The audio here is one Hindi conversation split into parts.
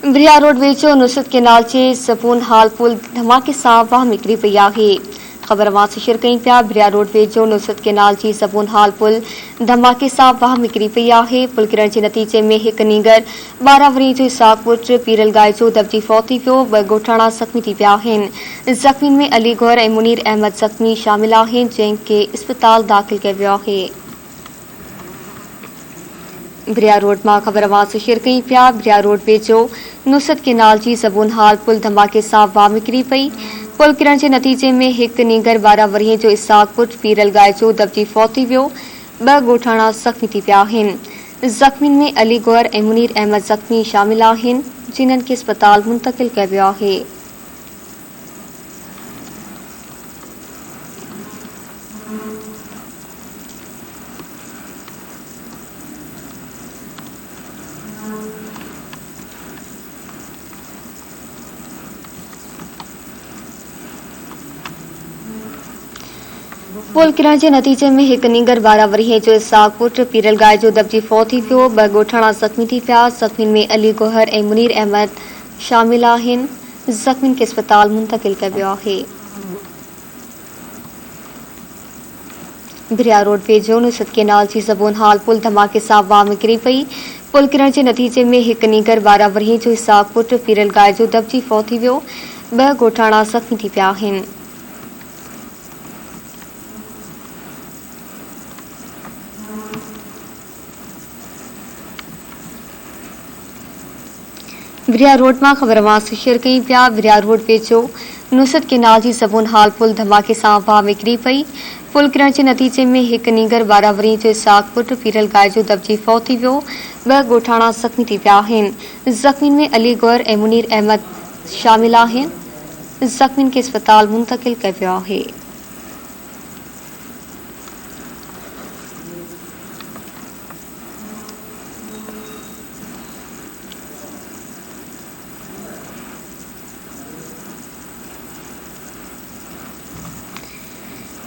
ब्रिया रोड वेचो नुसरत के नालचे सपून हाल पुल धमाके सां वाह मिकरी पई आहे। ख़बर मां शेयर कई पिया ब्रिया रोड वेचो नुसरत के नालची सपून हाल पुल धमाके सां वाह मिकरी पई आहे। पुल किरण के नतीजे में एक नीगर 12 वरी जो साग पुट पीरल गाय जो दबजी फौत थी वियो। 2 ॻोठाणा ज़ख़्मी थी पिया आहिनि। ज़ख़्मियुनि में अली गौर ऐं मुनीर अहमद ज़ख़्मी शामिल आहिनि, जंहिंखे इस्पताल दाख़िल कयो वियो आहे। ब्रिया रोड मां ख़बर मां शेयर कई पिया ब्रिया रोड वेचो नुसरत के नाल जी सबून हाल पुल धमाके सां वाह मिकरी पई। पुल किरण के नतीजे में एक नीगर 12 वरीह जो इसाक पुट पीरल गाय जो दबजी फौत थी वियो। 2 ॻोठाणा ज़ख़्मी थी पिया आहिनि। ज़ख़्मियुनि में अली गौर ऐं मुनीर अहमद ज़ख़्मी शामिल आहिनि, जिन्हनि खे इस्पताल मुंतक़िल कयो वियो आहे। पुल किरण के नतीजे में एक नीगर 12 वरीह जो इसाक पुट पीरल गाय जो दबजी फौत थी वियो। 2 ॻोठाणा ज़ख़्मी थी पिया। ज़ख़्मियुनि में अली गौहर ऐं मुनीर अहमद शामिल आहिनि। ज़ख़्मियुनि खे इस्पताल मुंतक़िल कयो वियो आहे। ब्रिया रोड वेझो नुसरत के नाल जी सबून हाल पुल धमाके सां वाह मिकरी पई। पुल किरण के नतीजे में एक नीगर 12 वरीह जो इसाक पुट पीरल गाय जो दबजी फौत थी वियो। 2 ॻोठाणा ज़ख़्मी थी पिया आहिनि। ब्रिया रोड मां ख़बर मां शेयर कई पिया ब्रिया रोड वेचो नुसरत के नाल जी सबून हाल पुल धमाके सां वाह मिकरी पई। पुल किरण के नतीजे में एक नीगर 12 वरीह जो इसाक पुट पीरल गाय जो दबजी फौत थी वियो। 2 ॻोठाणा ज़ख़्मी थी पिया आहिनि। ज़ख़्मियुनि में अली गौर ऐं मुनीर अहमद शामिल आहिनि। ज़ख़्मियुनि खे इस्पताल मुंतक़िल कयो वियो आहे।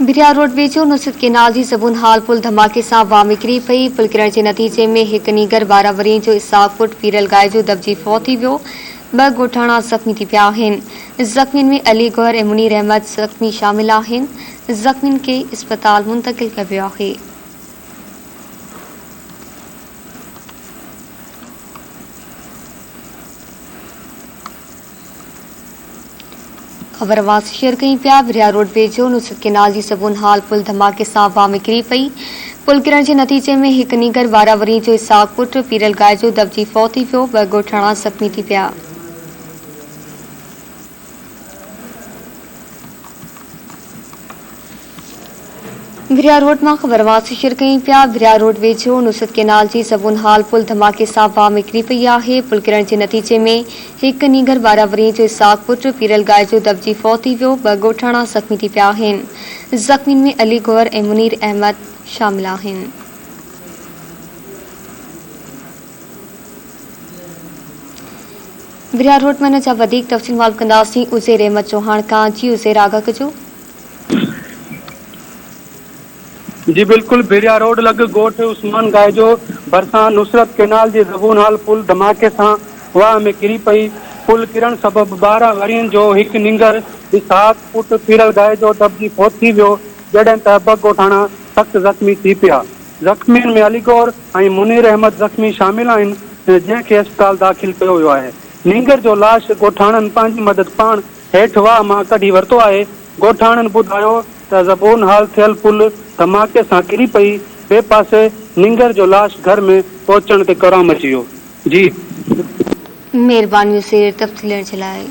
ब्रिया रोड वेझो नुसरत के नाल जी सबून हाल पुल धमाके सां वाह मिकरी पई। पुल किरण के नतीजे में एक नीगर 12 वरीह जो इसाक पुट पीरल गाय जो दबजी फौत थी वियो। 2 ॻोठाणा ज़ख़्मी थी पिया आहिनि। ज़ख़्मियुनि में अली गौर ऐं मुनीर अहमद ज़ख़्मी शामिल आहिनि। ज़ख़्मियुनि खे इस्पताल मुंतक़िल कयो वियो आहे। ख़बर वास शेयर कई पिया ब्रिया रोड वेझो नुसरत के नाल जी सबून हाल पुल धमाके सां वाह मिकरी पई। पुल किरण के नतीजे में एक नीगर 12 वरीह जो इसाक पुट पीरल गाय जो दबजी फौत थी वियो। 2 ॻोठाणा ज़ख़्मी थी पिया। ब्रिया रोड मां ख़बर वास शेयर कई पिया ब्रिया रोड वेझो नुसरत के नाल जी सबून हाल पुल धमाके सां वाह मिकरी पई आहे। पुल किरण के नतीजे में एक नीगर 12 वरीह जो इसाक पुट पीरल गाय जो दबजी फौत थी वियो। 2 ॻोठाणा ज़ख़्मी थी पिया आहिनि। ज़ख़्मियुनि में अली गौर ऐं मुनीर अहमद शामिल आहिनि। ब्रिया रोड में इन जा वधीक तफ़सील मालूम कंदासीं उज़ैर अहमद चौहान खां। जी उज़ैर, आगाह कजो। जी बिल्कुल, बिरिया रोड लग गोठ उस्मान गाय जो भरसां नुसरत केनाल जी ज़बून हाल पुल धमाके सां वाह में किरी पई। पुल किरण सबब 12 वरियनि जो एक नीगर इसाक पुट पीरल गाय जो दबजी फौत थी वियो, जॾहिं त 2 ॻोठाणा सख़्त ज़ख़्मी थी पिया। ज़ख़्मियुनि में अली गौर ऐं मुनीर अहमद ज़ख़्मी शामिल आहिनि, जंहिंखे अस्पताल दाख़िल कयो वियो आहे। नीगर जो लाश ॻोठाणनि पंहिंजी मदद पाण हेठि वाह मां कढी वरितो आहे। ॻोठाणनि ॿुधायो त ज़बून हाल थियल पुल धमाके सां किरी पई। ॿिए पासे नीगर जो लाश घर में पहुचण ते कराम अची वियो। जी महिरबानी उज़ैर, तफ़सील ॾियण जे लाइ।